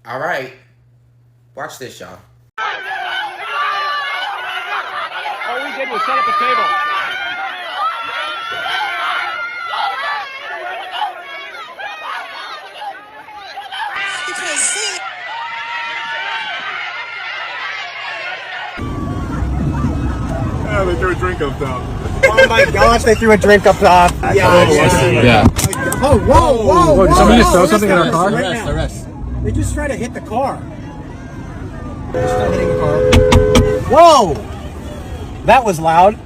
All right. Watch this, y'all. All we did was set up a table. Yeah, they threw a drink up top. Oh my gosh, they threw a drink up top. Yeah. Oh, whoa. Did somebody just throw something in our car? Arrest. They just tried to hit the car. They just started hitting the car. Whoa! That was loud.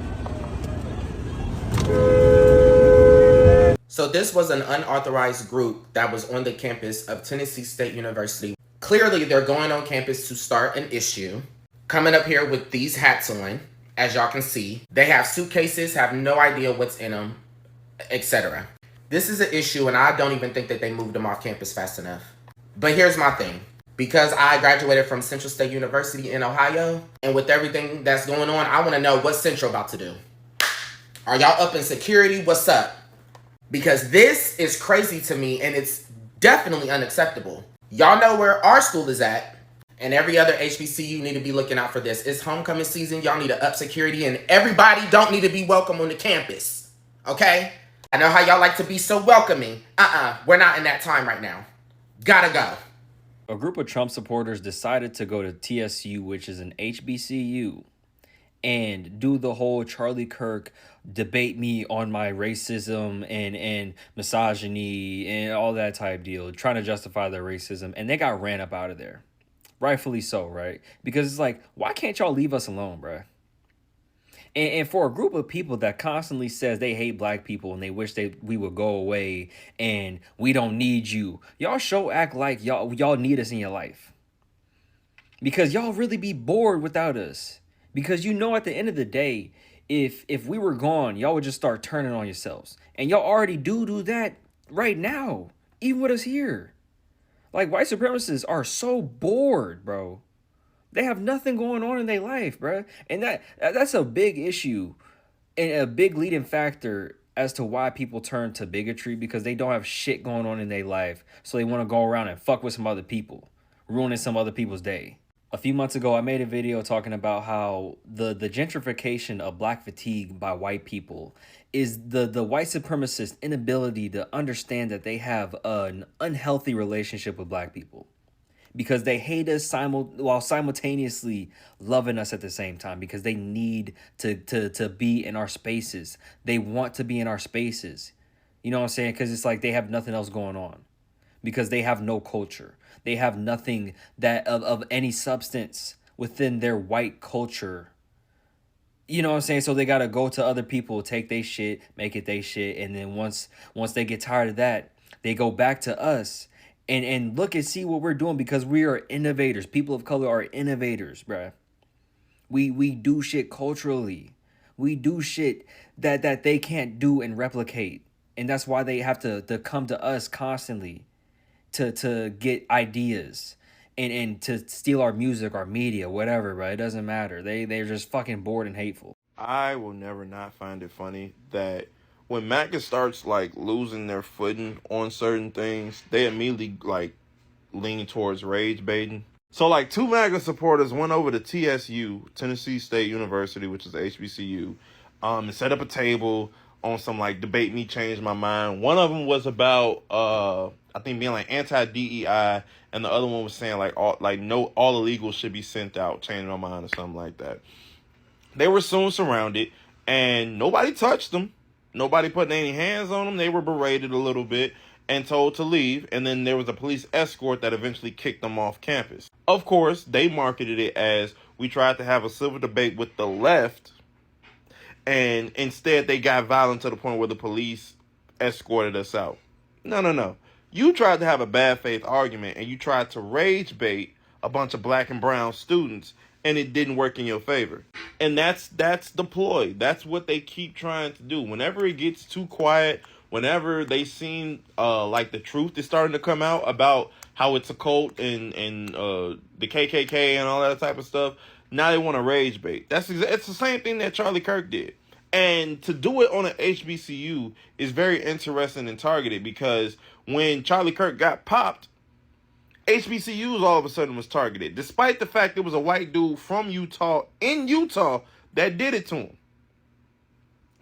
So this was an unauthorized group that was on the campus of Tennessee State University. Clearly, they're going on campus to start an issue. Coming up here with these hats on, as y'all can see. They have suitcases, have no idea what's in them, etc. This is an issue, and I don't even think that they moved them off campus fast enough. But here's my thing. Because I graduated from Central State University in Ohio, and with everything that's going on, I want to know what Central about to do. Are y'all up in security? What's up? Because this is crazy to me, and it's definitely unacceptable. Y'all know where our school is at, and every other HBCU need to be looking out for this. It's homecoming season. Y'all need to up security, and everybody don't need to be welcome on the campus. Okay? I know how y'all like to be so welcoming. We're not in that time right now. Gotta go. A group of Trump supporters decided to go to TSU, which is an HBCU, and do the whole Charlie Kirk debate me on my racism and misogyny and all that type deal, trying to justify their racism, and they got ran up out of there. Rightfully so, right? Because it's like, why can't y'all leave us alone, bruh? And for a group of people that constantly says they hate black people and they wish we would go away and we don't need you, y'all act like y'all need us in your life. Because y'all really be bored without us. Because at the end of the day, if we were gone, y'all would just start turning on yourselves. And y'all already do that right now, even with us here. Like, white supremacists are so bored, bro. They have nothing going on in their life, bro. And that's a big issue and a big leading factor as to why people turn to bigotry, because they don't have shit going on in their life. So they want to go around and fuck with some other people, ruining some other people's day. A few months ago, I made a video talking about how the gentrification of black fatigue by white people is the white supremacist inability to understand that they have an unhealthy relationship with black people. Because they hate us while simultaneously loving us at the same time, because they need to be in our spaces. They want to be in our spaces. You know what I'm saying? Because it's like they have nothing else going on. Because they have no culture. They have nothing that of any substance within their white culture. You know what I'm saying? So they got to go to other people, take their shit, make it their shit. And then once they get tired of that, they go back to us. And look and see what we're doing, because we are innovators. People of color are innovators, bruh. We do shit culturally. We do shit that they can't do and replicate. And that's why they have to come to us constantly to get ideas and to steal our music, our media, whatever, bro. It doesn't matter. They're just fucking bored and hateful. I will never not find it funny that when MAGA starts losing their footing on certain things, they immediately lean towards rage baiting. So two MAGA supporters went over to TSU, Tennessee State University, which is HBCU, and set up a table on some debate me, change my mind. One of them was about I think being anti-DEI, and the other one was saying all illegals should be sent out, changing my mind or something like that. They were soon surrounded, and nobody touched them. Nobody put any hands on them. They were berated a little bit and told to leave. And then there was a police escort that eventually kicked them off campus. Of course, they marketed it as we tried to have a civil debate with the left. And instead, they got violent to the point where the police escorted us out. No. You tried to have a bad faith argument, and you tried to rage bait a bunch of black and brown students, and it didn't work in your favor. And that's the ploy. That's what they keep trying to do. Whenever it gets too quiet, whenever they seem like the truth is starting to come out about how it's a cult and the KKK and all that type of stuff, now they want to rage bait. It's the same thing that Charlie Kirk did. And to do it on an HBCU is very interesting and targeted, because when Charlie Kirk got popped, HBCUs all of a sudden was targeted, despite the fact it was a white dude from Utah, in Utah, that did it to him.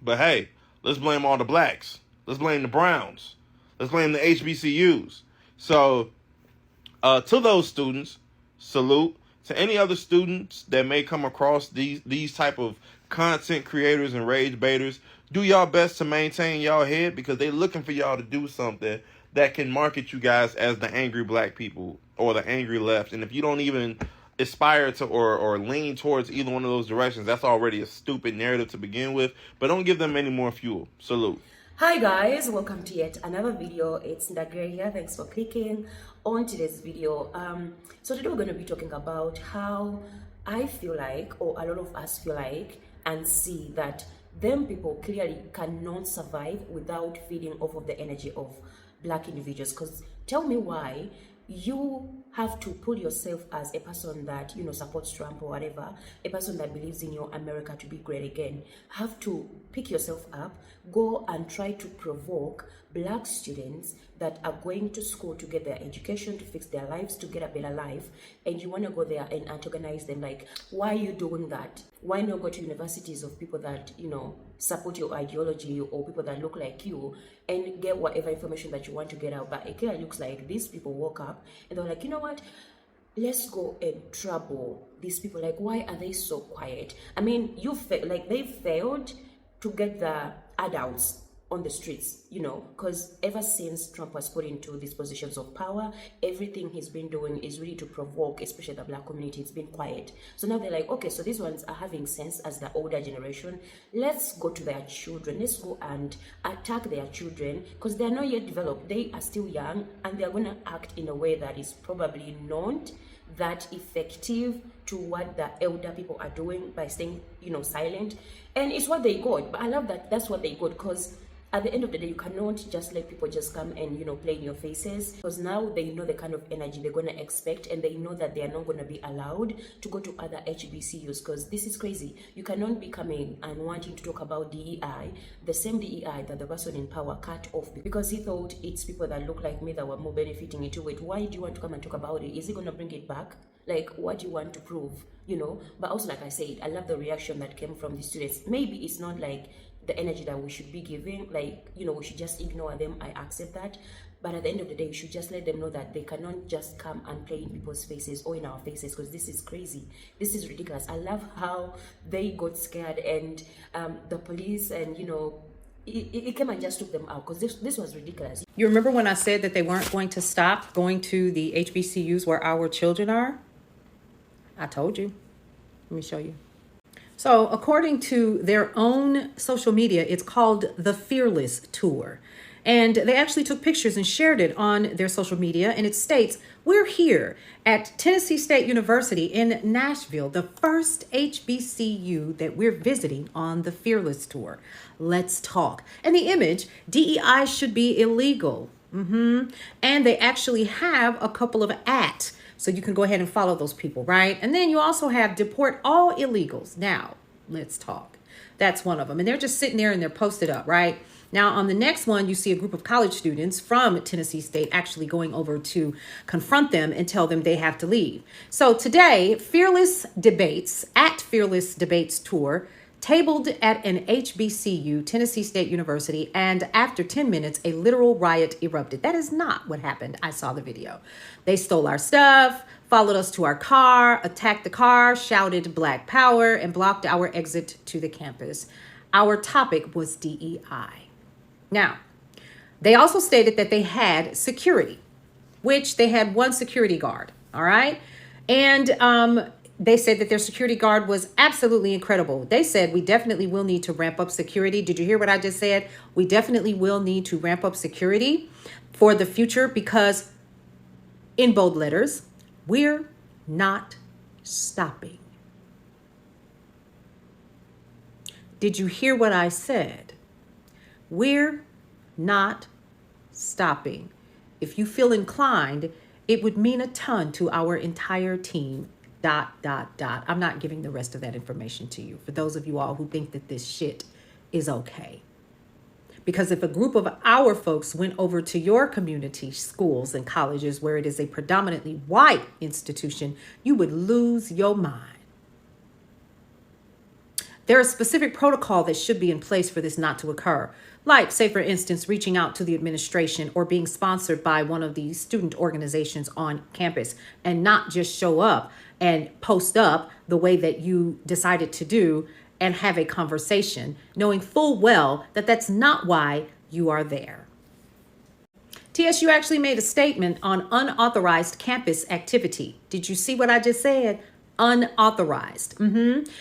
But hey, let's blame all the blacks. Let's blame the Browns. Let's blame the HBCUs. So, to those students, salute. To any other students that may come across these type of content creators and rage baiters, do y'all best to maintain y'all head, because they looking for y'all to do something that can market you guys as the angry black people or the angry left. And if you don't even aspire to or lean towards either one of those directions, that's already a stupid narrative to begin with. But don't give them any more fuel. Salute. Hi guys, welcome to yet another video. It's Ndagre here. Thanks for clicking on today's video. So today we're going to be talking about how I feel like, or a lot of us feel like and see, that them people clearly cannot survive without feeding off of the energy of black individuals. Because tell me why you have to pull yourself as a person that, you know, supports Trump or whatever, a person that believes in your America to be great again, have to pick yourself up, go and try to provoke black students that are going to school to get their education, to fix their lives, to get a better life, and you want to go there and antagonize them. Like, why are you doing that? Why not go to universities of people that, you know, support your ideology, or people that look like you, and get whatever information that you want to get out? But it clearly looks like these people woke up and they're like, you know what, let's go and trouble these people. Like, why are they so quiet? I mean, like, they failed to get the adults on the streets, you know, because ever since Trump was put into these positions of power, everything he's been doing is really to provoke, especially the black community. It's been quiet. So now they're like, okay, so these ones are having sense as the older generation. Let's go to their children. Let's go and attack their children, because they're not yet developed. They are still young, and they're going to act in a way that is probably not that effective to what the elder people are doing by staying, you know, silent. And it's what they got. But I love that that's what they got, because at the end of the day, you cannot just let people just come and, you know, play in your faces, because now they know the kind of energy they're going to expect, and they know that they are not going to be allowed to go to other HBCUs, because this is crazy. You cannot be coming and wanting to talk about DEI, the same DEI that the person in power cut off because he thought it's people that look like me that were more benefiting into it. Why do you want to come and talk about it? Is he going to bring it back? Like, what do you want to prove, you know? But also, like I said, I love the reaction that came from the students. Maybe it's not like the energy that we should be giving, like, you know, we should just ignore them. I accept that. But at the end of the day, we should just let them know that they cannot just come and play in people's faces or in our faces, because this is crazy. This is ridiculous. I love how they got scared, and the police, and, you know, it came and just took them out, because this was ridiculous. You remember when I said that they weren't going to stop going to the HBCUs where our children are? I told you. Let me show you. So according to their own social media, it's called the Fearless Tour. And they actually took pictures and shared it on their social media. And it states, we're here at Tennessee State University in Nashville, the first HBCU that we're visiting on the Fearless Tour. Let's talk. And the image, DEI should be illegal. And they actually have a couple of @ so you can go ahead and follow those people, right? And then you also have deport all illegals. Now, let's talk. That's one of them. And they're just sitting there and they're posted up, right? Now, on the next one, you see a group of college students from Tennessee State actually going over to confront them and tell them they have to leave. So today, Fearless Debates at Fearless Debates Tour tabled at an HBCU, Tennessee State University, and after 10 minutes, a literal riot erupted. That is not what happened. I saw the video. They stole our stuff, followed us to our car, attacked the car, shouted Black Power, and blocked our exit to the campus. Our topic was DEI. Now, they also stated that they had security, which they had one security guard, all right? And they said that their security guard was absolutely incredible. They said, we definitely will need to ramp up security. Did you hear what I just said? We definitely will need to ramp up security for the future, because in bold letters, we're not stopping. Did you hear what I said? We're not stopping. If you feel inclined, it would mean a ton to our entire team. ... I'm not giving the rest of that information to you, for those of you all who think that this shit is okay. Because if a group of our folks went over to your community schools and colleges where it is a predominantly white institution, you would lose your mind. There is specific protocol that should be in place for this not to occur. Like, say, for instance, reaching out to the administration or being sponsored by one of the student organizations on campus, and not just show up and post up the way that you decided to do and have a conversation, knowing full well that that's not why you are there. TSU actually made a statement on unauthorized campus activity. Did you see what I just said? Unauthorized.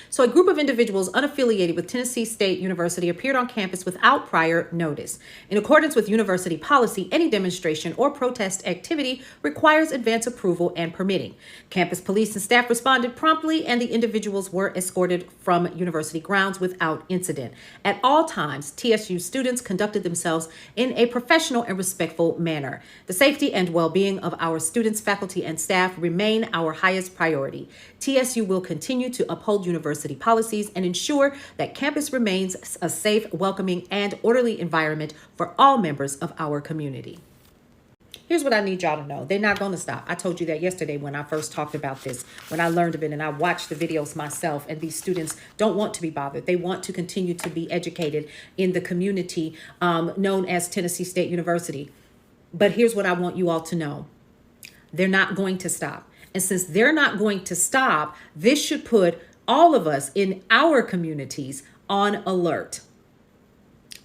So a group of individuals unaffiliated with Tennessee State University appeared on campus without prior notice. In accordance with university policy, any demonstration or protest activity requires advance approval and permitting. Campus police and staff responded promptly, and the individuals were escorted from university grounds without incident. At all times, TSU students conducted themselves in a professional and respectful manner. The safety and well-being of our students, faculty, and staff remain our highest priority. TSU will continue to uphold university policies and ensure that campus remains a safe, welcoming, and orderly environment for all members of our community. Here's what I need y'all to know. They're not going to stop. I told you that yesterday when I first talked about this, when I learned of it and I watched the videos myself, and these students don't want to be bothered. They want to continue to be educated in the community known as Tennessee State University. But here's what I want you all to know. They're not going to stop. And since they're not going to stop, this should put all of us in our communities on alert.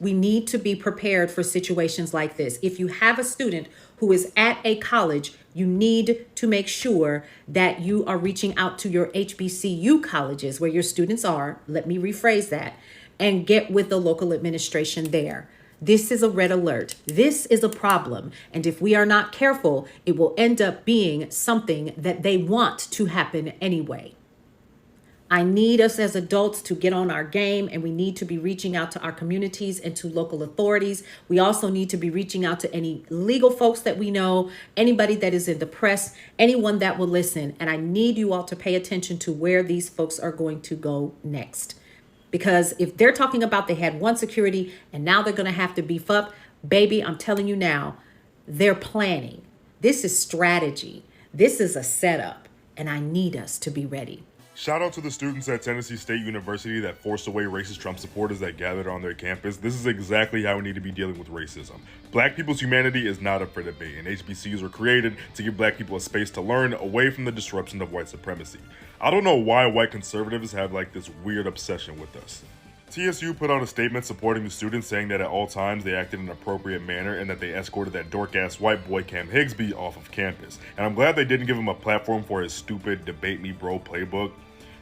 We need to be prepared for situations like this. If you have a student who is at a college, you need to make sure that you are reaching out to your HBCU colleges where your students are. Let me rephrase that, and get with the local administration there. This is a red alert. This is a problem. And if we are not careful, it will end up being something that they want to happen anyway. I need us as adults to get on our game, and we need to be reaching out to our communities and to local authorities. We also need to be reaching out to any legal folks that we know, anybody that is in the press, anyone that will listen. And I need you all to pay attention to where these folks are going to go next. Because if they're talking about they had one security and now they're going to have to beef up, baby, I'm telling you now, they're planning. This is strategy. This is a setup, and I need us to be ready. Shout out to the students at Tennessee State University that forced away racist Trump supporters that gathered on their campus. This is exactly how we need to be dealing with racism. Black people's humanity is not up for debate, and HBCUs were created to give black people a space to learn away from the disruption of white supremacy. I don't know why white conservatives have like this weird obsession with us. TSU put out a statement supporting the students, saying that at all times they acted in an appropriate manner and that they escorted that dork-ass white boy Cam Higsby off of campus. And I'm glad they didn't give him a platform for his stupid debate me bro playbook.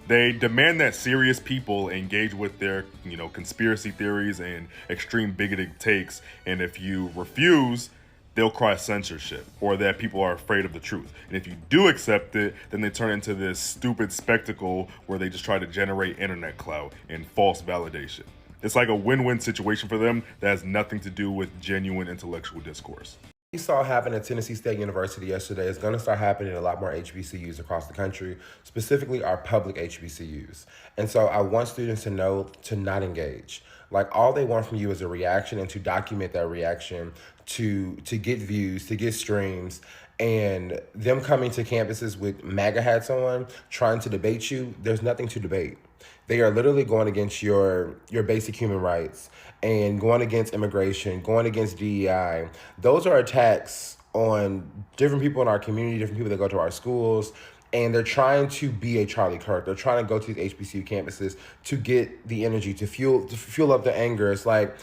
They demand that serious people engage with their, conspiracy theories and extreme bigoted takes, and if you refuse, they'll cry censorship, or that people are afraid of the truth. And if you do accept it, then they turn into this stupid spectacle where they just try to generate internet clout and false validation. It's like a win-win situation for them that has nothing to do with genuine intellectual discourse. We saw happen at Tennessee State University yesterday is going to start happening in a lot more HBCUs across the country, specifically our public HBCUs. And so I want students to know to not engage. Like, all they want from you is a reaction, and to document that reaction, to get views, to get streams. And them coming to campuses with MAGA hats on, trying to debate you, there's nothing to debate. They are literally going against your basic human rights and going against immigration, going against DEI. Those are attacks on different people in our community, different people that go to our schools, and they're trying to be a Charlie Kirk. They're trying to go to these HBCU campuses to get the energy, to fuel up the anger. It's like,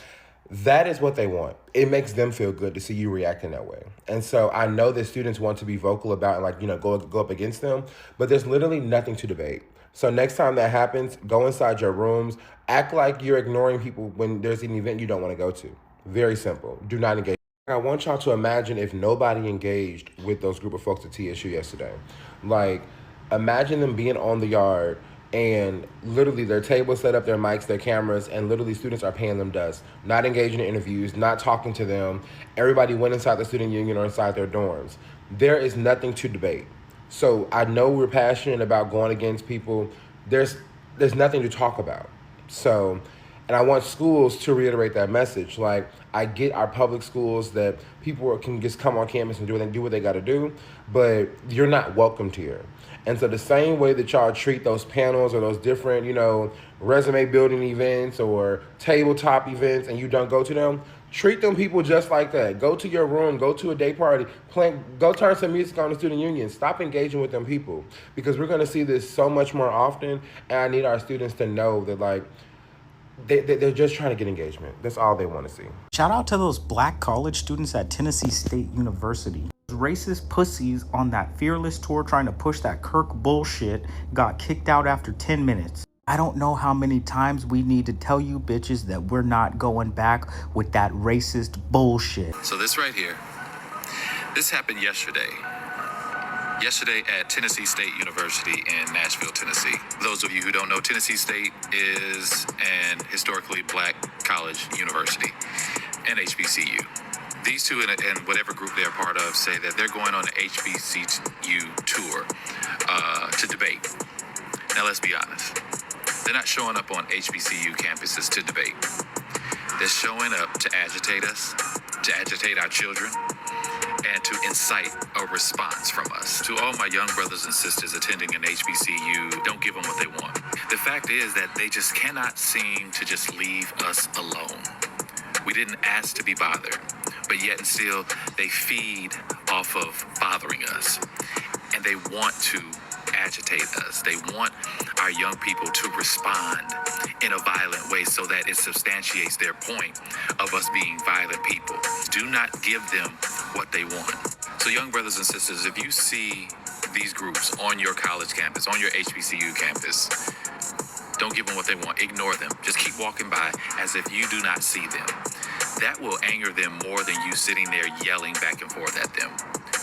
that is what they want. It makes them feel good to see you reacting that way. And so I know that students want to be vocal about and go up against them, but there's literally nothing to debate. So next time that happens, go inside your rooms, act like you're ignoring people when there's an event you don't want to go to. Very simple. Do not engage. I want y'all to imagine if nobody engaged with those group of folks at TSU yesterday. Like, imagine them being on the yard and literally their table set up, their mics, their cameras, and literally students are paying them dust, not engaging in interviews, not talking to them. Everybody went inside the student union or inside their dorms. There is nothing to debate. So I know we're passionate about going against people. There's nothing to talk about. So, And I want schools to reiterate that message. Like, I get our public schools that people can just come on campus and do what they got to do, but you're not welcomed here. And so the same way that y'all treat those panels or those different, resume building events or tabletop events and you don't go to them, treat them people just like that. Go to your room, go to a day party, go turn some music on the student union. Stop engaging with them people, because we're going to see this so much more often. And I need our students to know that, like, they're just trying to get engagement. That's all they want to see. Shout out to those black college students at Tennessee State University. Racist pussies on that Fearless tour trying to push that Kirk bullshit got kicked out after 10 minutes. I don't know how many times we need to tell you bitches that we're not going back with that racist bullshit. So this right here, this happened yesterday. Yesterday at Tennessee State University in Nashville, Tennessee. Those of you who don't know, Tennessee State is an historically black college university, an HBCU. These two, and whatever group they're part of, say that they're going on an HBCU tour to debate. Now, let's be honest. They're not showing up on HBCU campuses to debate. They're showing up to agitate us, to agitate our children, and to incite a response from us. To all my young brothers and sisters attending an HBCU, don't give them what they want. The fact is that they just cannot seem to just leave us alone. We didn't ask to be bothered, but yet and still they feed off of bothering us. And they want to agitate us. They want our young people to respond in a violent way so that it substantiates their point of us being violent people. Do not give them what they want. So young brothers and sisters, if you see these groups on your college campus, on your HBCU campus, don't give them what they want. Ignore them. Just keep walking by as if you do not see them. That will anger them more than you sitting there yelling back and forth at them.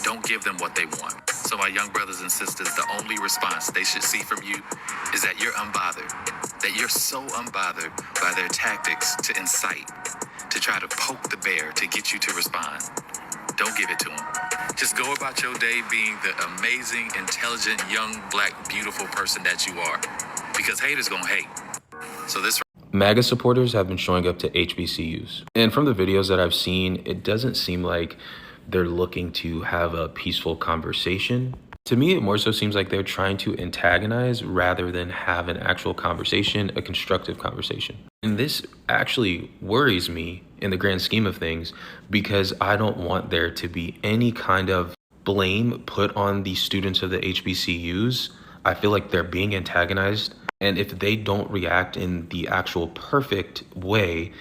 Don't give them what they want. So my young brothers and sisters, the only response they should see from you is that you're unbothered, that you're so unbothered by their tactics to incite, to try to poke the bear, to get you to respond. Don't give it to them. Just go about your day being the amazing, intelligent, young, black, beautiful person that you are, because haters gonna hate. So this MAGA supporters have been showing up to HBCUs. And from the videos that I've seen, it doesn't seem like they're looking to have a peaceful conversation. To me, it more so seems like they're trying to antagonize rather than have an actual conversation, a constructive conversation. And this actually worries me in the grand scheme of things, because I don't want there to be any kind of blame put on the students of the HBCUs. I feel like they're being antagonized. And if they don't react in the actual perfect way,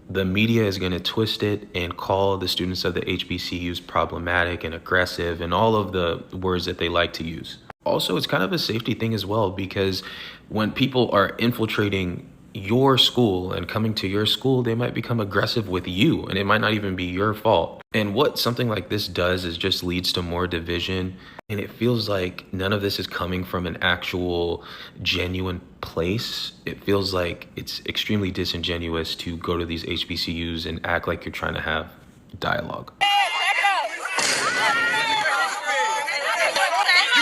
the media is going to twist it and call the students of the HBCUs problematic and aggressive and all of the words that they like to use. Also, it's kind of a safety thing as well, because when people are infiltrating your school and coming to your school, they might become aggressive with you, and it might not even be your fault. And what something like this does is just leads to more division. And it feels like none of this is coming from an actual genuine place. It feels like it's extremely disingenuous to go to these HBCUs and act like you're trying to have dialogue. You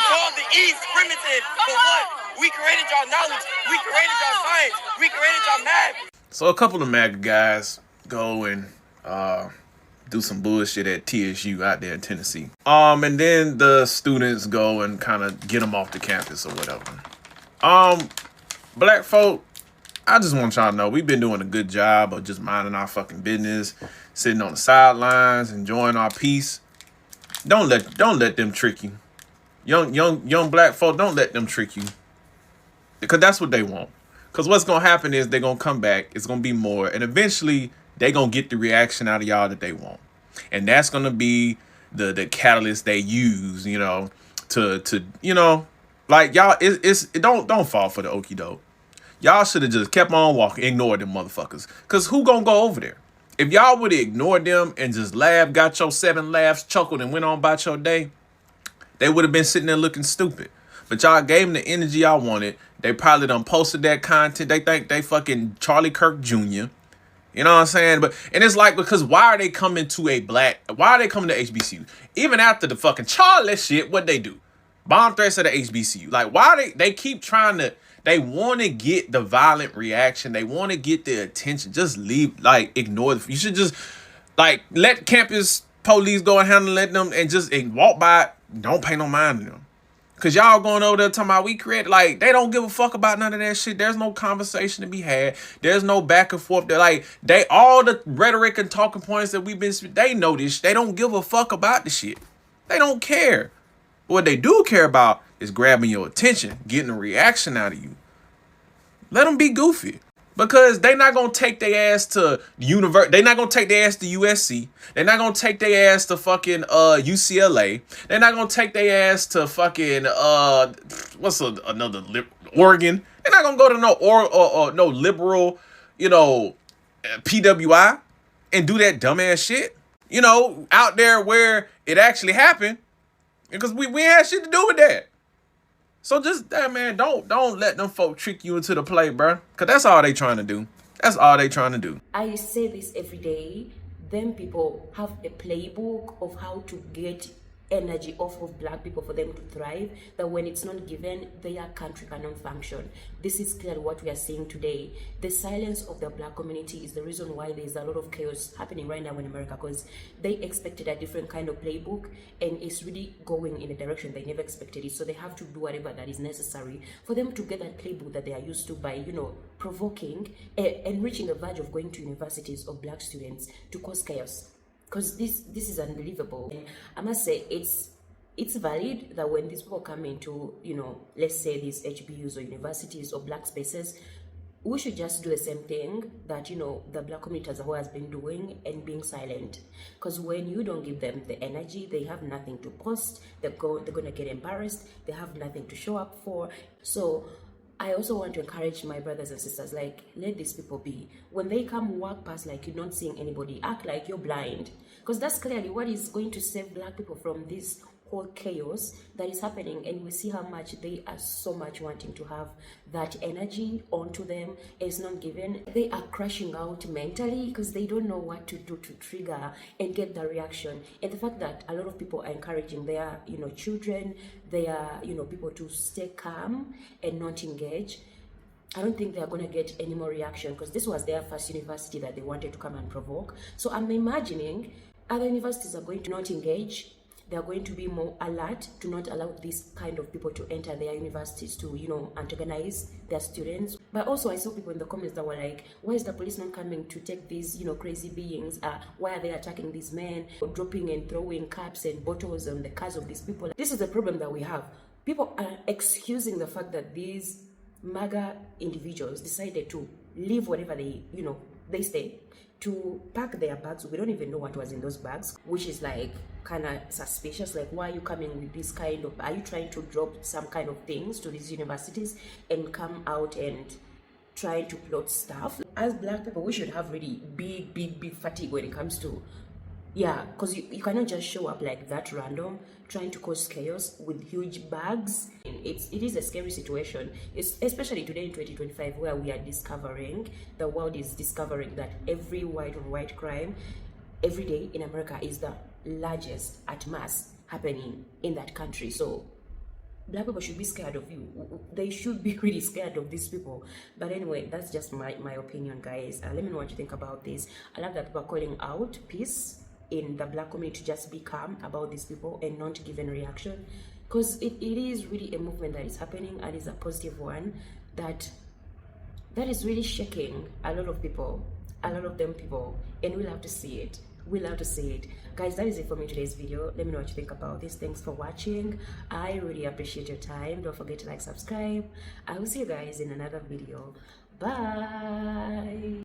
called the East primitive for what? We created y'all knowledge. We created y'all science. We created y'all math. So a couple of MAGA guys go and do some bullshit at TSU out there in Tennessee. And then the students go and kind of get them off the campus or whatever. Black folk, I just want y'all to know we've been doing a good job of just minding our fucking business, sitting on the sidelines, enjoying our peace. Don't let them trick you. Young black folk, don't let them trick you. Because that's what they want. Because what's going to happen is they're going to come back. It's going to be more. And eventually, they're going to get the reaction out of y'all that they want. And that's going to be the catalyst they use, to like, y'all, don't fall for the okie doke. Y'all should have just kept on walking, ignored them motherfuckers. Because who going to go over there? If y'all would have ignored them and just laughed, got your 7 laughs, chuckled, and went on about your day, they would have been sitting there looking stupid. But y'all gave them the energy y'all wanted. They probably done posted that content. They think they fucking Charlie Kirk Jr. You know what I'm saying? And it's like, because why are they coming to HBCU? Even after the fucking Charlie shit, what they do? Bomb threats at the HBCU. Like, why they keep trying to They want to get the violent reaction. They want to get the attention. Just leave, like, ignore it. You should just, like, let campus police go and handle them and just walk by. Don't pay no mind to them. Because y'all going over there talking about we created, like, they don't give a fuck about none of that shit. There's no conversation to be had. There's no back and forth. They're like, all the rhetoric and talking points that we've been, they know this. They don't give a fuck about the shit. They don't care. What they do care about is grabbing your attention, getting a reaction out of you. Let them be goofy. Because they not going to take their ass to university. They not going to take their ass to USC. They're not going to take their ass to fucking UCLA. They're not going to take their ass to fucking, Oregon. They're not going to go to no liberal, PWI and do that dumbass shit. Out there where it actually happened. Because we had shit to do with that. So just that, man, don't let them folk trick you into the play, bro. Because that's all they trying to do. That's all they trying to do. I say this every day. Them people have a playbook of how to get energy off of black people for them to thrive, that when it's not given, their country cannot function. This is clearly what we are seeing today. The silence of the black community is the reason why there's a lot of chaos happening right now in America, because they expected a different kind of playbook and it's really going in a direction they never expected it. So they have to do whatever that is necessary for them to get that playbook that they are used to by, provoking and reaching the verge of going to universities of black students to cause chaos. Because this is unbelievable. And I must say, it's valid that when these people come into, let's say these HBCUs or universities or black spaces, we should just do the same thing that, the black community as a whole has been doing and being silent. Because when you don't give them the energy, they have nothing to post, they're going to get embarrassed, they have nothing to show up for. So I also want to encourage my brothers and sisters, like, let these people be. When they come walk past like you're not seeing anybody, act like you're blind. Because that's clearly what is going to save black people from this whole chaos that is happening. And we see how much they are so much wanting to have that energy onto them. It's not given. They are crashing out mentally because they don't know what to do to trigger and get the reaction. And the fact that a lot of people are encouraging their children, their people to stay calm and not engage, I don't think they're going to get any more reaction, because this was their first university that they wanted to come and provoke. So I'm imagining other universities are going to not engage. They're going to be more alert to not allow these kind of people to enter their universities to, antagonize their students. But also I saw people in the comments that were like, why is the police not coming to take these, crazy beings? Why are they attacking these men, dropping and throwing cups and bottles on the cars of these people? This is the problem that we have. People are excusing the fact that these MAGA individuals decided to leave whatever they stay, to pack their bags. We don't even know what was in those bags, which is like kind of suspicious. Like, why are you coming with this kind of, are you trying to drop some kind of things to these universities and come out and try to plot stuff? As black people, we should have really big fatigue when it comes to, because you cannot just show up like that random, trying to cause chaos with huge bags. It is a scary situation, especially today in 2025, where we are discovering, the world is discovering that every white on white crime every day in America is the largest at mass happening in that country. So black people should be scared of you. They should be really scared of these people. But anyway, that's just my opinion, guys. Let me know what you think about this. I love that people are calling out peace in the black community, just be calm about these people and not give any reaction, because it is really a movement that is happening, and is a positive one that is really shaking a lot of people, and we'll have to see it. Guys, that is it for me in today's video. Let me know what you think about this. Thanks for watching. I really appreciate your time. Don't forget to like, subscribe. I will see you guys in another video. Bye.